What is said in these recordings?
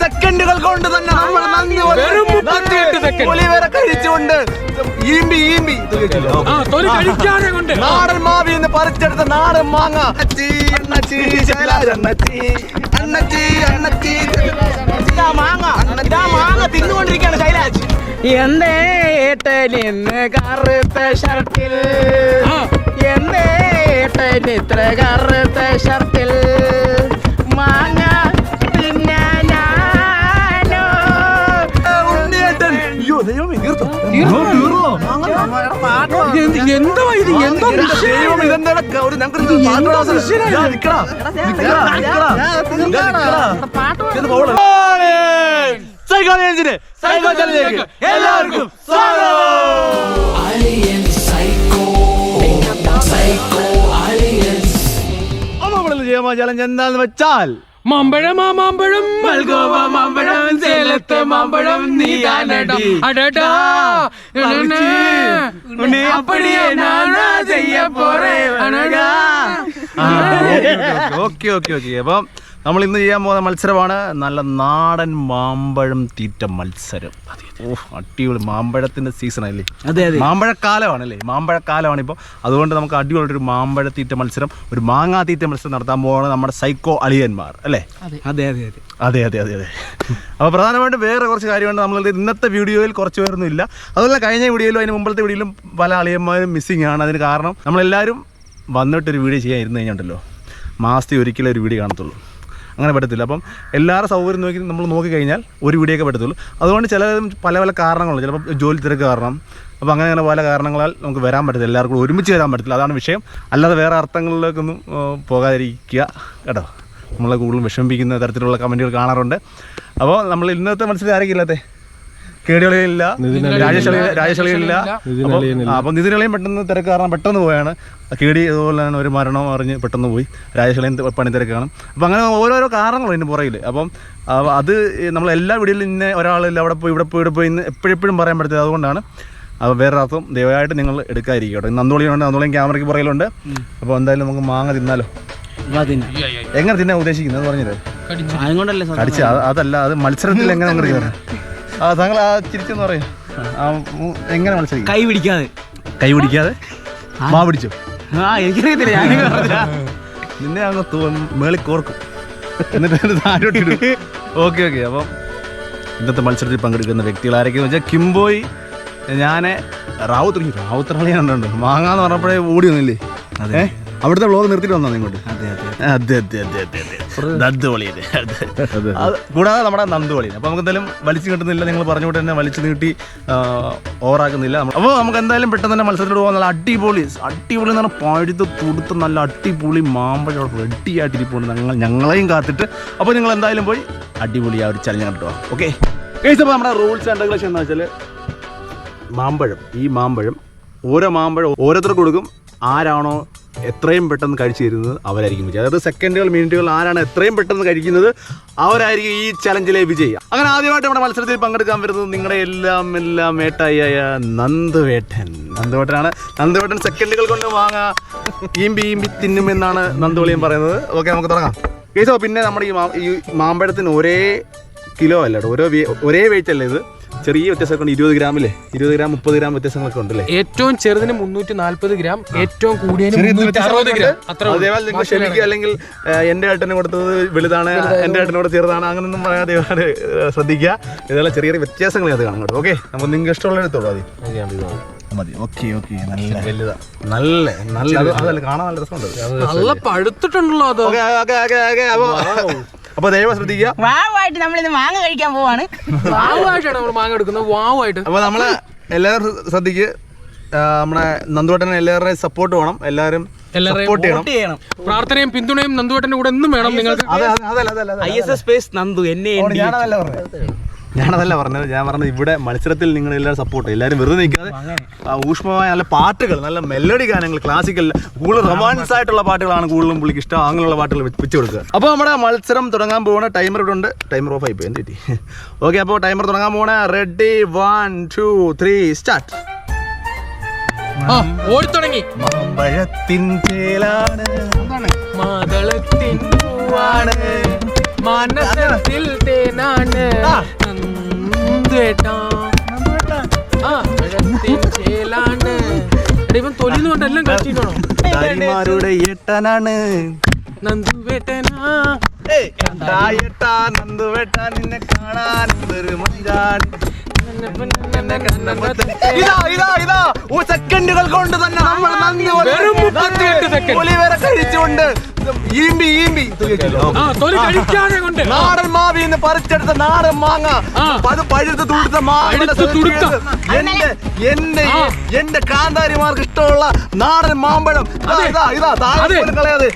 സെക്കൻഡുകൾ കൊണ്ട് തന്നെ നമ്മൾ വരെ കഴിച്ചുകൊണ്ട് നാടൻ മാവിൽ നിന്ന് പറിച്ചെടുത്ത നാടൻ മാങ്ങ മാങ്ങ തിന്നുകൊണ്ടിരിക്കുകയാണ് ശൈലാജ്. എന്തേ ഏട്ടനിന്ന് കറുത്ത ഷർട്ടിൽ, എന്തേ ഏട്ടന് ഇത്ര കറുത്ത ഷർട്ടിൽ മാങ്ങ തിന്നാനോ? ഉണ്ണിയേട്ടൻ എന്താ ഇത്? എന്താ എല്ലാവർക്കും ചലഞ്ച് എന്താന്ന് വെച്ചാൽ മാമ്പഴം മാമ്പഴം മൽഗോവ മാമ്പഴം സേലത്തെ മാമ്പഴം നീയാനടി അടടാ அப்படியே நானா செய்ய போறேன் അനടാ. Okay okay okay. അപ്പം നമ്മൾ ഇന്ന് ചെയ്യാൻ പോകുന്ന മത്സരമാണ് നല്ല നാടൻ മാമ്പഴം തീറ്റ മത്സരം. അടിപൊളി മാമ്പഴത്തിന്റെ സീസൺ അല്ലേ? അതെ അതെ, മാമ്പഴക്കാലമാണല്ലേ? മാമ്പഴക്കാലമാണ് ഇപ്പോൾ. അതുകൊണ്ട് നമുക്ക് അടിപൊളിയൊരു മാമ്പഴ തീറ്റ മത്സരം, ഒരു മാങ്ങാ തീറ്റ മത്സരം നടത്താൻ പോവാണ് നമ്മുടെ സൈക്കോ അളിയന്മാർ അല്ലേ? അതെ അതെ അതെ അതെ അതെ അതെ അതെ. അപ്പോൾ പ്രധാനമായിട്ടും വേറെ കുറച്ച് കാര്യമുണ്ട്. നമ്മൾ ഇന്നത്തെ വീഡിയോയിൽ കുറച്ച് പേരൊന്നും ഇല്ല. അതുപോലെ കഴിഞ്ഞ വീഡിയോയിലും അതിന് മുമ്പത്തെ വീഡിയോയിലും പല അളിയന്മാരും മിസ്സിങ് ആണ്. അതിന് കാരണം നമ്മളെല്ലാവരും വന്നിട്ടൊരു വീഡിയോ ചെയ്യാൻ ഇരുന്ന് കഴിഞ്ഞിട്ടുണ്ടല്ലോ, മാസത്തിൽ ഒരിക്കലും ഒരു വീഡിയോ കാണത്തുള്ളൂ. അങ്ങനെ പറ്റത്തില്ല. അപ്പം എല്ലാവരും സൗകര്യം നോക്കി നമ്മൾ നോക്കിക്കഴിഞ്ഞാൽ ഒരു വീഡിയോ ഒക്കെ പറ്റത്തുള്ളൂ. അതുകൊണ്ട് പല പല കാരണങ്ങളുണ്ട്. ചിലപ്പോൾ ജോലി തിരക്ക് കാരണം, അപ്പോൾ അങ്ങനെ പല കാരണങ്ങളാൽ നമുക്ക് വരാൻ പറ്റത്തില്ല, എല്ലാവർക്കും ഒരുമിച്ച് വരാൻ പറ്റത്തില്ല. അതാണ് വിഷയം. അല്ലാതെ വേറെ അർത്ഥങ്ങളിലേക്കൊന്നും പോകാതിരിക്കുക കേട്ടോ. നമ്മളെ കൂടുതലും വിഷമിപ്പിക്കുന്ന തരത്തിലുള്ള കമൻറ്റുകൾ കാണാറുണ്ട്. അപ്പോൾ നമ്മൾ ഇന്നത്തെ മത്സരം ആരൊക്കെ ഇല്ലാത്തേ? കേടികളില്ല, രാജേഷളിയില്ല. അപ്പം നിതിനളിയും പെട്ടെന്ന് തിരക്ക് കാരണം പെട്ടെന്ന് പോയാണ്. കേടി അതുപോലെ തന്നെ ഒരു മരണം അറിഞ്ഞ് പെട്ടെന്ന് പോയി. രാജേഷളിയും പണി തിരക്കാണ്. അപ്പം അങ്ങനെ ഓരോരോ കാരണങ്ങളും ഇതിന് പുറകിൽ. അപ്പം അത് നമ്മൾ എല്ലാ വീഡിയോയിലും ഇന്ന ഒരാളില്ല അവിടെ പോയി ഇവിടെ പോയി ഇവിടെ പോയി ഇന്ന് എപ്പോഴെപ്പോഴും പറയാൻ പറ്റത്തില്ല. അതുകൊണ്ടാണ്. അപ്പോൾ വേറെ അർത്ഥം ദയവായിട്ട് നിങ്ങൾ എടുക്കാതിരിക്കും കേട്ടോ. ഇന്ന് നന്ദോളിയുണ്ട്, നന്ദോളിയും ക്യാമറയ്ക്ക് പുറകിലുണ്ട്. അപ്പോൾ എന്തായാലും നമുക്ക് മാങ്ങ തിന്നാലോ? എങ്ങനെ തിന്നാൻ ഉദ്ദേശിക്കുന്നത് പറഞ്ഞത്? കടിച്ച് അതല്ല, അത് മത്സരത്തിൽ എങ്ങനെ നിങ്ങൾ കയറാം? താങ്കൾ ആ ചിരിച്ചെന്ന് പറയും. എങ്ങനെ മത്സരിക്കും? കൈ പിടിക്കാതെ. കൈ പിടിക്കാതെ മാ പിടിച്ചോ? എനിക്കറിയത്തില്ല, നിന്നെ അങ്ങ് മേളിൽ കോർക്കും എന്നിട്ട് താഴോട്ട് ഇടും. Okay okay. അപ്പം ഇന്നത്തെ മത്സരത്തിൽ പങ്കെടുക്കുന്ന വ്യക്തികൾ ആരൊക്കെയെന്ന് വെച്ചാൽ കിംബോയ്, ഞാൻ റാവുത്തറിയുണ്ട്. മാങ്ങാന്ന് പറഞ്ഞപ്പോഴേ ഓടി വന്നില്ലേ? അതെ, അവിടുത്തെ വ്ളോഗ് നിർത്തിയിട്ട് വന്നോ ഇങ്ങോട്ട്? അതെ അതെ അതെ അതെ അതെ അതെ നന്ദുവളി. കൂടാതെ നമ്മുടെ നന്ദുവളി. അപ്പോൾ നമുക്ക് എന്തായാലും വലിച്ചു കിട്ടുന്നില്ല, നിങ്ങൾ പറഞ്ഞുകൊണ്ട് തന്നെ വലിച്ചു നീട്ടി ഓവറാക്കുന്നില്ല. അപ്പോൾ നമുക്ക് എന്തായാലും പെട്ടെന്ന് തന്നെ മത്സരത്തോട് പോകാൻ നല്ല അടിപൊളി എന്ന് പറഞ്ഞാൽ പഴുത്ത് തുടുത്ത് നല്ല അടിപൊളി മാമ്പഴം റെഡിയായിട്ടിരിപ്പുണ്ട് ഞങ്ങളെയും കാത്തിട്ട്. അപ്പോൾ നിങ്ങൾ എന്തായാലും പോയി അടിപൊളി ആ ഒരു ചലഞ്ച് കണ്ടിട്ട് പോകാം. ഓക്കെ ഗയ്സ്, അപ്പോൾ നമ്മുടെ റൂൾസ് ആൻഡ് റെഗുലേഷൻ എന്ന് വെച്ചാൽ ഈ മാമ്പഴം ഓരോരുത്തർക്ക് കൊടുക്കും. ആരാണോ എത്രയും പെട്ടെന്ന് കഴിച്ചു തരുന്നത് അവരായിരിക്കും വിജയം. അതായത് സെക്കൻഡുകൾ മിനിറ്റുകൾ ആരാണ് എത്രയും പെട്ടെന്ന് കഴിക്കുന്നത് അവരായിരിക്കും ഈ ചലഞ്ചിലെ വിജയം. അങ്ങനെ ആദ്യമായിട്ട് നമ്മുടെ മത്സരത്തിൽ പങ്കെടുക്കാൻ വരുന്നത് നിങ്ങളുടെ എല്ലാം ഏട്ടായ നന്ദുവേട്ടനാണ്. നന്ദുവേട്ടൻ സെക്കൻഡുകൾ കൊണ്ട് വാങ്ങാ ഈമ്പി തിന്നുമെന്നാണ് നന്ദുവളിയും പറയുന്നത്. ഓക്കെ, നമുക്ക് തുടങ്ങാം കേസോ. പിന്നെ നമ്മുടെ ഈ മാമ്പഴത്തിന് ഒരേ കിലോ അല്ല കേട്ടോ, ഒരേ വെയിറ്റ് അല്ലേ ഇത്? ചെറിയ വ്യത്യാസമൊക്കെ ഉണ്ട്. 20 ഗ്രാമില്ലേ, 20 ഗ്രാം 30 ഗ്രാം വ്യത്യാസങ്ങളൊക്കെ ഉണ്ടല്ലേ? ഏറ്റവും ചെറുതിന് 340 ഗ്രാം, ഏറ്റവും കൂടിയതിന് 360 ഗ്രാം. അതേപോലെ നിങ്ങൾ ക്ഷമിക്കുക, അല്ലെങ്കിൽ എൻ്റെ ഏട്ടന് കൊടുത്തത് വലുതാണ്, എൻ്റെ ഏട്ടനോട് ചെറുതാണ്, അങ്ങനെയൊന്നും പറയാതെ ശ്രദ്ധിക്കുക. ഇതെല്ലാം ചെറിയ വ്യത്യാസങ്ങൾ അത് കാണും കേട്ടോ. ഓക്കെ, നമുക്ക് നിങ്ങൾക്ക് ഇഷ്ടമുള്ള എടുത്തോളൂ മതി. ഓക്കെ ഓക്കെ, നല്ല അതല്ല കാണാൻ നല്ല രസമുണ്ട്, നല്ല പഴുത്തിട്ടുണ്ടല്ലോ അത്. അപ്പൊ ദയവ് ശ്രദ്ധിക്കുക. വാവായിട്ട് നമ്മളിന്ന് മാങ്ങ കഴിക്കാൻ പോവാണ്. വാവായിട്ടാണ് നമ്മൾ മാങ്ങ എടുക്കുന്നത്, വാവായിട്ട്. അപ്പൊ നമ്മള് എല്ലാവരും ശ്രദ്ധിക്കുക. നമ്മുടെ നന്ദുവേട്ടന് എല്ലാവരുടെയും സപ്പോർട്ട് വേണം. എല്ലാവരും സപ്പോർട്ട് ചെയ്യണം. പ്രാർത്ഥനയും പിന്തുണയും നന്ദുവേട്ടന്റെ കൂടെ എന്നും വേണം നിങ്ങൾക്ക്. ഞാനതല്ല പറഞ്ഞത്. ഞാൻ പറഞ്ഞത് ഇവിടെ മത്സരത്തിൽ നിങ്ങൾ എല്ലാവരും സപ്പോർട്ട്, എല്ലാവരും വെറുതെ നിൽക്കാതെ ഊഷ്മമായ നല്ല പാട്ടുകൾ, നല്ല മെലഡി ഗാനങ്ങൾ, ക്ലാസിക്കൽ കൂടുതൽ റൊമാൻസ് ആയിട്ടുള്ള പാട്ടുകളാണ് കൂടുതലും പുള്ളിക്ക് ഇഷ്ടം. അങ്ങനെയുള്ള പാട്ടുകൾ വെച്ച് കൊടുക്കുക. അപ്പോൾ നമ്മുടെ മത്സരം തുടങ്ങാൻ പോകണ ടൈമർ ഇവിടെ ഉണ്ട്. ടൈമർ ഓഫ് ആയിപ്പോയി എന്ത് പറ്റി? ഓക്കെ, അപ്പോൾ ടൈമർ തുടങ്ങാൻ പോകണ. Ready 1 2 3 start. ഓടിത്തുടങ്ങി. മാമ്പഴത്തിൻ ചേലാണ്, മാതളത്തിൻ പൂവാണ്, മനസ്സിൽ തേനാണ് നന്ദേട്ടാ. ആ, പഴത്തിൻ ചേലാണ്. എടാ, ഇവൻ തൊലിന്ന് കൊണ്ട് എല്ലാം കഴിച്ചിട്ടാണോ? ഡാഡിമാരുടെ ഏട്ടനാണ് നന്ദുവേട്ടനാ. ഏട്ടാ നന്ദുവേട്ട നിന്നെ കാണാൻ എന്തൊരു മഞ്ചാടി. ഇതാ സെക്കൻഡുകൾ കൊണ്ട് തന്നെ നമ്മൾ വെറും 38 സെക്കൻഡ്. ഒലിവേറെ കഴിച്ചുകൊണ്ട് ഈമ്പി ആ, തൊലി കഴിക്കാതെ കൊണ്ട് നാടൻ മാവിന്ന് പറിച്ചെടുത്ത നാടൻ മാങ്ങ അത് പഴുത്ത് തുടുത്ത എന്റെ കാന്താരിമാർക്ക് ഇഷ്ടമുള്ള നാടൻ മാമ്പഴം. കളയാതെ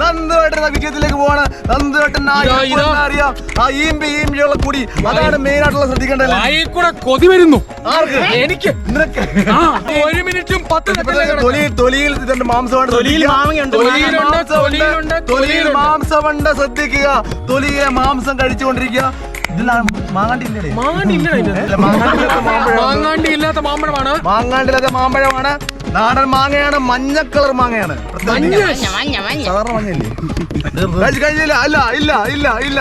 നന്ദുവേട്ടൻ വിജയത്തിലേക്ക് പോവാണ്. നന്ദുവേട്ടൻ അറിയാം ആ ഈമ്പിയുള്ള കുടി അതാണ് മെയിൻ ആയിട്ടുള്ള ശ്രദ്ധിക്കേണ്ടത്. കൂടെ കൊതി വരുന്നു ആർക്ക്? എനിക്ക്. 1 മിനിറ്റും 10 സെക്കൻഡ്. തൊലിയിൽ ഇതിന്റെ മാംസമുണ്ട്. തൊലിയിൽ മാംസമുണ്ട്. ശ്രദ്ധിക്കുക. തൊലിയിലെ മാംസം കഴിച്ചുകൊണ്ടിരിക്കുക. മാങ്ങാണ്ടിയില്ലാത്ത മാമ്പഴമാണ്. മാങ്ങാണ്ടില്ലാത്ത മാമ്പഴമാണ്. നാടൻ മാങ്ങയാണ്. മഞ്ഞ കളർ മാങ്ങയാണ്. സാധാരണ മഞ്ഞല്ലേ? കഴിഞ്ഞില്ല. ഇല്ല.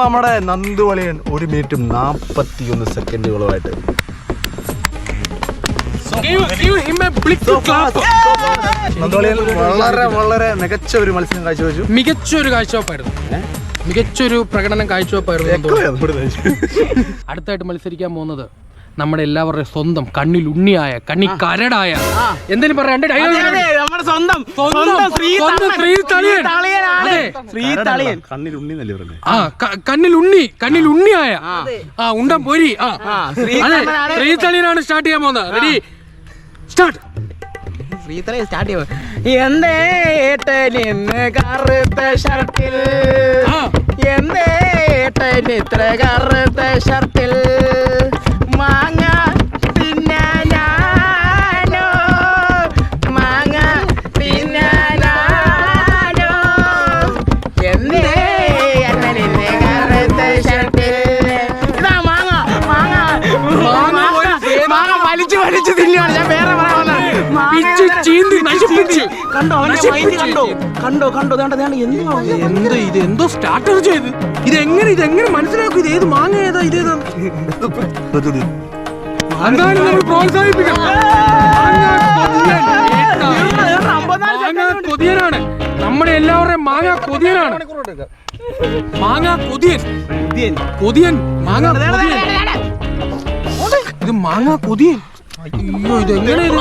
നമ്മുടെ നന്ദുവളിയൻ 1 മിനിറ്റും 41 സെക്കൻഡുകളുമായിട്ട് വളരെ മികച്ച ഒരു മത്സരം കാഴ്ചവെച്ചു. മികച്ചൊരു കാഴ്ചവെപ്പായിരുന്നു. മികച്ചൊരു പ്രകടനം കാഴ്ചവെപ്പായിരുന്നു. അടുത്തായിട്ട് മത്സരിക്കാൻ പോകുന്നത് നമ്മുടെ എല്ലാവരുടെയും സ്വന്തം കണ്ണിൽ ഉണ്ണിയായ കണ്ണി കരടായ എന്തെങ്കിലും പറയാം. നമ്മുടെ സ്വന്തം കണ്ണിൽ ഉണ്ണിയായ ഉണ്ടം പൊരി ശ്രീതളിയനാണ് സ്റ്റാർട്ട് ചെയ്യാൻ പോകുന്നത്. Ready start. സ്റ്റാർട്ട് ചെയ്യുമോ? എന്തേ ഏട്ടനിന്ന് കറുത്ത ഷർട്ടിൽ, എന്തേ ഏട്ടന് ഇത്ര കറുത്ത ഷർട്ടിൽ, മാങ്ങ തിന്നാനോ, മാങ്ങ തിന്നാനോ, എന്തേ ഏട്ടനിന്ന് കറുത്ത ഷർട്ടിൽ. ഇതാ മാങ്ങ മാങ്ങ മാങ്ങ വലിച്ചു തിന്നാണ്. ഞാൻ വേറെ പറയാൻ എന്തോ സ്റ്റാർട്ടർ ചെയ്ത് ഇതെങ്ങനെ മനസ്സിലാക്കും? ഇത് ഏത് മാങ്ങ ഏതാ ഇതേതാ? എന്താണ് നമ്മൾ പ്രോത്സാഹിപ്പിക്കണം. മാങ്ങ കൊതിയനാണ്. നമ്മുടെ എല്ലാവരുടെയും മാങ്ങ കൊതിയനാണ്. മാങ്ങ കൊതിയൻ. മാങ്ങ കൊതിയൻ. ഇത് മാങ്ങ കൊതിയൻ. അയ്യോ, ഇതെങ്ങനെ ഇത്?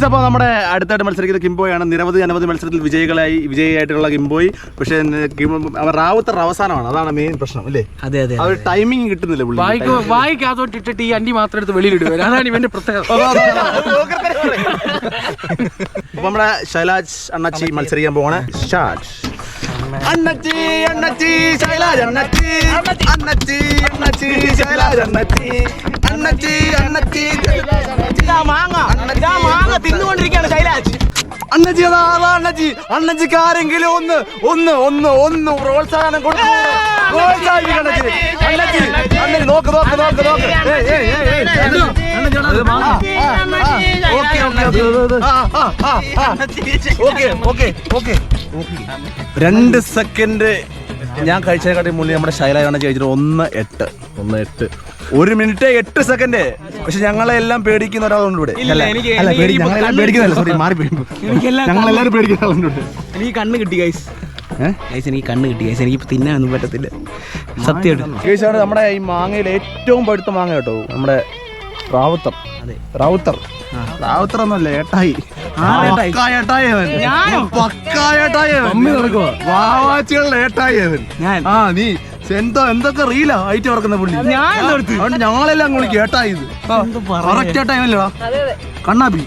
അപ്പോൾ നമ്മുടെ അടുത്തായിട്ട് മത്സരിക്കുന്നത് കിംബോയാണ്. അനവധി മത്സരത്തിൽ വിജയിയായിട്ടുള്ള കിംബോയ്. പക്ഷേ റാവുത്തർ അവസാനമാണ്. അതാണ് മെയിൻ പ്രശ്നം അല്ലേ? അതെ. അവർ ടൈമിങ് കിട്ടുന്നില്ല. വായിക്കാത്തോട്ട് ഇട്ടിട്ട് ഈ അണ്ടി മാത്രം എടുത്ത് വെളിയിലിടുക. അതാണ് ഇവന്റെ പ്രത്യേകത. അപ്പൊ നമ്മുടെ ശൈലാജ് അണ്ണാച്ചി മത്സരിക്കാൻ പോവാണ്. സ്റ്റാർട്ട്. അണ്ണച്ചി ശൈലാജ് അണ്ണച്ചി ശൈലാജ് അണ്ണച്ചി മാങ്ങ തിന്നുകൊണ്ടിരിക്കുകയാണ് ശൈലാജ്. അണ്ണച്ചി അണ്ണച്ചിക്ക് ആരെങ്കിലും ഒന്ന് പ്രോത്സാഹനം കൊടുക്കും. നോക്ക്. ഓക്കെ 2 സെക്കൻഡ് ഞാൻ കഴിച്ചതിനെക്കാട്ടി മുന്നേ നമ്മുടെ ശൈലാജാണ് ചോദിച്ചിട്ട് 1:08 1 മിനിറ്റ് 8 സെക്കൻഡ്. പക്ഷെ ഞങ്ങളെല്ലാം പേടിക്കുന്ന ഒരാളുണ്ട് ഇവിടെ. ഞങ്ങളെല്ലാം പേടിക്കുന്നല്ല, സോറി മാറിപ്പോയി. ഞങ്ങളെല്ലാരും പേടിക്കുന്ന ആളുണ്ട്. എനിക്ക് കണ്ണ് കിട്ടി ഗൈസ്. എനിക്ക് കണ്ണ് കിട്ടി ഗൈസ്. എനിക്ക് തിന്നാനൊന്നും പറ്റത്തില്ല സത്യമായിട്ട്. ഗൈസാണ് നമ്മുടെ ഈ മാങ്ങയിൽ ഏറ്റവും പഴുത്ത മാങ്ങ കേട്ടോ, നമ്മുടെ റാവുത്തർ ഒന്നല്ല, ഏട്ടായി. വാവാച്ചികളുടെ ഏട്ടായി അവൻ. നീ എന്തൊക്കെ റീലാ ആയിട്ട് പറക്കുന്ന പുള്ളി. അതുകൊണ്ട് ഞങ്ങളെല്ലാം വിളിക്കും ഏട്ടായി. ഇത് കറക്റ്റ് ഏട്ടായില്ലടാ, കണ്ണാപ്പി.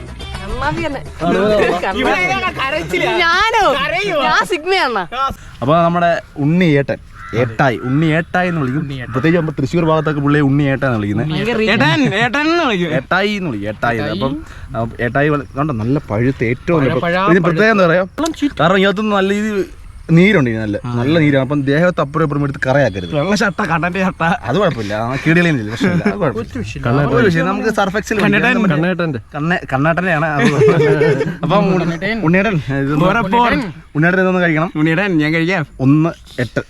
അപ്പൊ നമ്മുടെ ഉണ്ണി ഏട്ടായി എന്ന് വിളിക്കും. പ്രത്യേകിച്ച് നമ്മൾ തൃശ്ശൂർ ഭാഗത്തൊക്കെ പുള്ളിയെ ഉണ്ണി ഏട്ടാന്ന് വിളിക്കുന്നത്. ഏട്ടായി എന്ന് വിളിക്കും. അപ്പം ഏട്ടായി കണ്ടോ, നല്ല പഴുത്ത് ഏറ്റവും പ്രത്യേകം എന്താ പറയാ, കാരണം ഇതിനകത്തുനിന്ന് നല്ല രീതി നീരുണ്ട് ഇതിന്, നല്ല നീരാണ്. അപ്പം ദേഹത്ത് അപ്പുറം ഇപ്പുറം എടുത്ത് കറയാക്കരുത്. വെള്ള ഷട്ട കണ്ണന്റെ ഷട്ട അത് കുഴപ്പമില്ല, കീടികളില്ല, പ്രശ്നമില്ല, അത് കുഴപ്പമില്ല. ഒരു വിഷയം നമുക്ക് സർഫെക്സിൽ കണ്ണേട്ടനെയാണ്. അപ്പം ഉണ്ണിയേട്ടൻ ഉണ്ണിയേട്ടൻ ഇതൊന്ന് കഴിക്കണം. ഉണ്ണിയേട്ടൻ ഞാൻ കഴിക്കാം. 1 8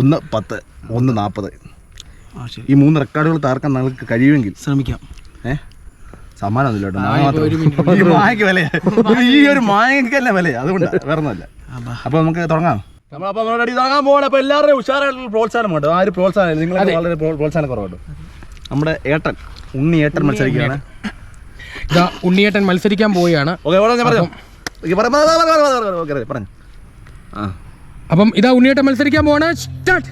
1 10 1 40 ഈ 3 റെക്കോർഡുകൾ താർക്കാൻ നമുക്ക് കഴിയുമെങ്കിൽ ശ്രമിക്കാം. സമ്മാനമൊന്നുമില്ല കേട്ടോ, ഈ മായക്ക് വിലയാ, ഈ ഒരു മായക്കല്ല വിലയാ, അതുകൊണ്ടാണ്, വേറെ ഒന്നുമല്ല. അപ്പൊ നമുക്ക് തുടങ്ങാം. തുടങ്ങാൻ പോകണം. അപ്പൊ എല്ലാവരുടെയും ഉഷാറായിട്ടുള്ള പ്രോത്സാഹനം കേട്ടോ. ആ ഒരു പ്രോത്സാഹനം നിങ്ങൾക്ക് വളരെ പ്രോത്സാഹനം കുറവുണ്ടോ. നമ്മുടെ ഏട്ടൻ ഉണ്ണിയേട്ടൻ മത്സരിക്കുകയാണ്. ഇതാ ഉണ്ണിയേട്ടൻ മത്സരിക്കാൻ പോവുകയാണ്. പറഞ്ഞു. അപ്പം ഇതാ ഉണ്ണിയേട്ടൻ മത്സരിക്കാൻ പോവാണ്. സ്റ്റാർട്ട്.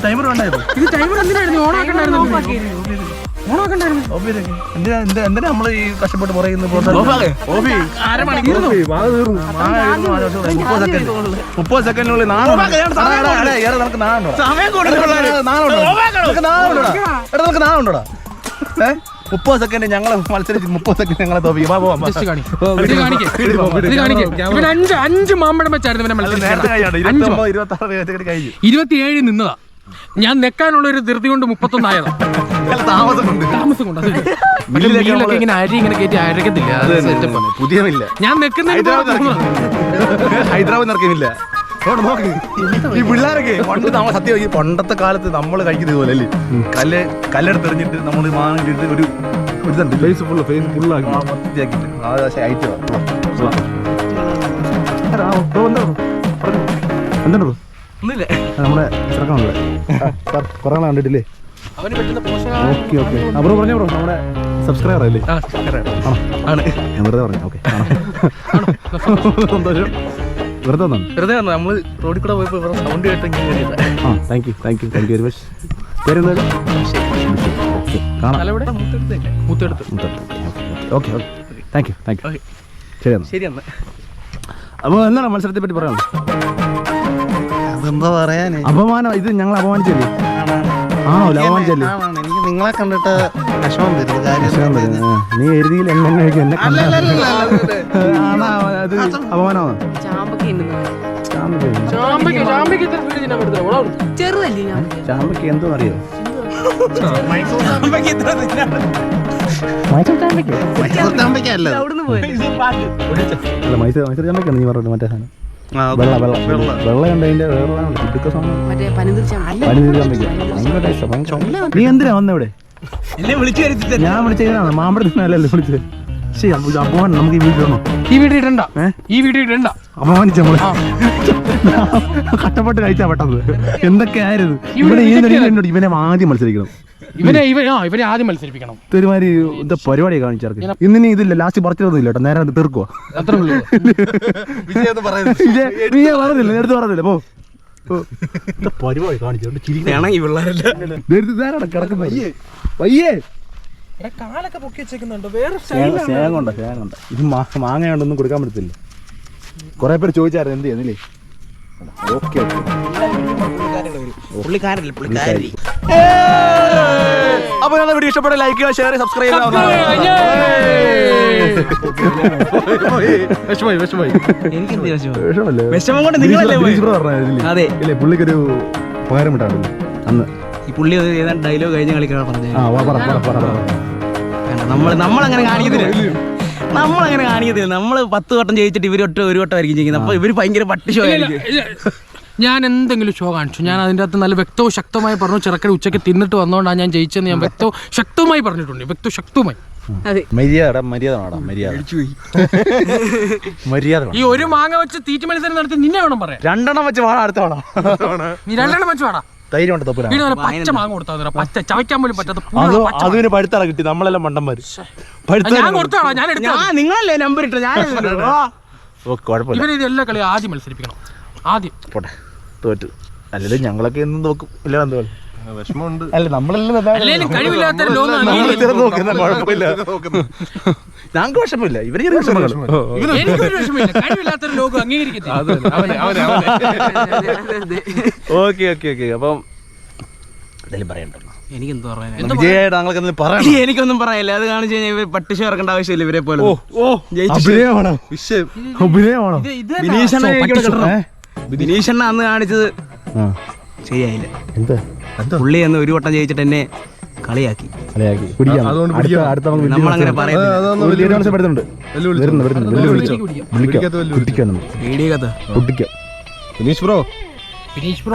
ടൈമർ ഉണ്ടായിരുന്നു. ഇത് ടൈമർ എന്തിനായിരുന്നു? ഓണാക്കണ്ടായിരുന്നു. എന്തിനാ നമ്മള് ഈ കഷ്ടപ്പെട്ട് പറയുന്നത്? 30 സെക്കൻഡിനുള്ളിൽ 30 സെക്കൻഡ് ഞങ്ങളെ മത്സരിച്ച് 30 സെക്കൻഡ് ഞങ്ങളെ തോപ്പിക്കും. 5 മാമ്പഴം വെച്ചായിരുന്നു 27 നിന്നതാ. ഞാൻ നെക്കാനുള്ള ഒരു ധൃതി കൊണ്ട് 31 ആയതാ. താമസം കൊണ്ട് ഇങ്ങനെ അരി ഇങ്ങനെ കയറ്റി അരക്കത്തില്ല. പുതിയ മില്ല ഞാൻ നെക്കുന്ന ഹൈദരാബാദ് നിറക്കുന്നില്ല. ഈ പിള്ളേരൊക്കെ പണ്ട് നമ്മൾ സത്യം പണ്ടത്തെ കാലത്ത് നമ്മൾ കഴിക്കുന്നത് പോലെ അല്ലേ, കല്ലെടുത്ത് എറിഞ്ഞിട്ട് നമ്മൾ മാങ്ങിട്ട് ഒരു ഇതുണ്ട്, ഫേസ് ഫുള്ളാക്കി എന്തുണ്ടോ ഒന്നുമില്ല. നമ്മുടെ ചെറുക്കണല്ലേ കുറെ നാൾ കണ്ടിട്ടില്ലേ? Okay okay. അപ്പുറം പറഞ്ഞോ ബ്രോ, നമ്മുടെ സബ്സ്ക്രൈബർ അല്ലേ? ആണ്. ഞാൻ വെറുതെ പറഞ്ഞു. ഓക്കെ, സന്തോഷം. വെറുതെ വെറുതെ നമ്മള് റോഡിൽ കൂടെ പോയപ്പോ സൗണ്ട് കേട്ട് താങ്ക് യു വെരി മച്ച്. പേരെന്തായാലും ഓക്കെ കാണാം. ഓക്കെ താങ്ക് യു ശരി എന്നാ. അപ്പോൾ എന്താണ് മത്സരത്തെ പറ്റി പറയാനുള്ളത്? അതെന്താ പറയാനേ, അപമാനം. ഇത് ഞങ്ങൾ അപമാനിച്ചല്ലേ? ആണോ അപമാനിച്ചല്ലേ? എനിക്ക് നിങ്ങളെ കണ്ടിട്ട് വിഷമം വരും. നീ എഴുതിയിൽ എന്നെ അത് അപമാനമാണ്. ചാമ്പയ്ക്ക് എന്തോ അറിയോ? മൈസൂർ ചാമ്പയ്ക്കല്ല, മൈസൂർ ചാമ്പയ്ക്കാണ് നീ പറഞ്ഞത്. മറ്റേ സാധനം വെള്ള കണ്ടതിന്റെ വേറെ നീ എന്തിനാ വന്നവിടെ? ഞാൻ വിളിച്ചതാണ് മാമ്പഴത്തിനല്ലല്ലോ വിളിച്ചത്. ശരി അപമാനം. നമുക്ക് ഈ വീഡിയോ ഇടണ്ട. അപമാനിച്ച നമ്മള് കഷ്ടപ്പെട്ട് കഴിച്ചാ പെട്ടത്. എന്തൊക്കെയായിരുന്നു ഇവനെ ആദ്യം മത്സരിക്കണം. ഇവനെ ആദ്യം മത്സരിപ്പിക്കണം. ഒരുമാതിരി എന്താ പരിപാടി കാണിച്ചാർക്ക്. ഇന്നിനി ഇതില്ല, ലാസ്റ്റ് പറിച്ചതൊന്നുമില്ല കേട്ടോ, നേരെ തീർക്കുക. അത്രേ ഉള്ളൂ. പറഞ്ഞില്ല, നേരത്തെ പറഞ്ഞില്ല. പോ പരിപാടി കാണിച്ചു കിടക്കുന്ന വയ്യേ കാലൊക്കെ പൊക്കി വെച്ചേക്കുന്നുണ്ട്. വേറെ സ്നേഹം ഇത് മാങ്ങയുണ്ടൊന്നും കൊടുക്കാൻ പറ്റത്തില്ല. കുറെ പേര് ചോദിച്ചായിരുന്നു എന്ത് ചെയ്യുന്നില്ലേ? ഓക്കെ അപ്പൊ ഞങ്ങളുടെ വീഡിയോ ഇഷ്ടപ്പെട്ട ലൈക്ക് ചെയ്യുക, ഷെയർ, സബ്സ്ക്രൈബ് ചെയ്യുക. പുള്ളിക്കൊരു ഉപകാരം വിട്ടാണല്ലോ അന്ന്. ഈ പുള്ളി ഏതാണ്ട് ഡയലോഗ് കഴിഞ്ഞ കളിക്കാൻ പറഞ്ഞു. നമ്മളങ്ങനെ കാണിക്കത്തില്ല. നമ്മള് 10 വട്ടം ജയിച്ചിട്ട് ഇവര് ഒരു വട്ടമായിരിക്കും ചെയ്യുന്നത്. അപ്പൊ ഇവര് ഭയങ്കര പട്ടി ഷോ ആയിരിക്കും. ഞാൻ എന്തെങ്കിലും ഷോ കാണിച്ചു, ഞാൻ അതിൻ്റെ അകത്ത് നല്ല വ്യക്തവും ശക്തമായി പറഞ്ഞു. ചെറുക്കൻ ഉച്ചയ്ക്ക് തിന്നിട്ട് വന്നോണ്ടാണ് ഞാൻ ജയിച്ചെന്ന് ഞാൻ വ്യക്തവും ശക്തമായി പറഞ്ഞിട്ടുണ്ട്. ശക്തവുമായി മര്യാദ. ഈ ഒരു മാങ്ങ വെച്ച് തീറ്റ മത്സരം നടത്തി നിന്നെ വേണം പറയാം. 2 എണ്ണം വെച്ച് വാടാ, അടുത്ത വാടാ. നീ 2 എണ്ണം വെച്ച് വാടാ. ധൈര്യം ഉണ്ട്. പച്ച മാങ്ങ കൊടുത്താൽ പച്ച ചവയ്ക്കാൻ പോലും പറ്റാത്ത അതിന് പഴുത്താണ് കിട്ടി. നമ്മളെല്ലാം മണ്ടന്മാര്. ഞാൻ കൊടുത്താണോ? ഞാൻ നിങ്ങളല്ലേ നമ്പർ ഇട്ടത്? ഇവരെ ഇതെല്ലാം കളി ആദ്യം മത്സരിപ്പിക്കണം. ആദ്യം പോട്ടെ, തോറ്റു. അല്ലെങ്കിൽ ഞങ്ങളൊക്കെ എന്നും നോക്കും. ഇല്ല എന്തുപോലെ വിഷമമുണ്ട്. അല്ല നമ്മളെല്ലാം അല്ലേലും കഴിവില്ലാത്തൊരു ലോകം കുഴപ്പമില്ല. ഞങ്ങൾക്ക് വിഷമമില്ല, ഇവര് ചെറിയ വിഷമങ്ങൾ. എനിക്കൊരു വിഷമമില്ല. കഴിവില്ലാത്തൊരു ലോകം അംഗീകരിക്കത്തില്ല. Okay okay okay. അപ്പം എന്തെങ്കിലും പറയണ്ടല്ലോ. എനിക്കെന്ത് പറയാനാ? വിജയായിട്ട് താങ്കൾക്ക് എന്തെങ്കിലും പറയണം. എനിക്കൊന്നും പറയാനില്ല. അത് കാണിച്ചു കഴിഞ്ഞാൽ ഇവർ പട്ടിഷ ഇറക്കേണ്ട ആവശ്യമില്ല. ഇവരെ പോലെ അഭിനയമാണോ? അഭിനയമാണോ? ബിനീഷണ്ണ അന്ന് കാണിച്ചത് ശരിയായില്ല. പുള്ളി എന്ന് ഒരു വട്ടം ജയിച്ചിട്ട് എന്നെ കളിയാക്കി. നമ്മളങ്ങനെ പറയുന്നത്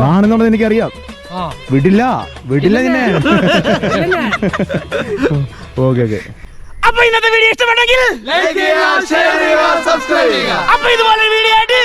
കാണുന്നുള്ളത് എനിക്കറിയാം. വിടില്ല നിന്നെ. Okay okay. അപ്പൊ ഇന്നത്തെ വീഡിയോ ഇഷ്ടപ്പെട്ടെങ്കിൽ അപ്പൊ ഇതുപോലെ വീഡിയോ ആയിട്ട്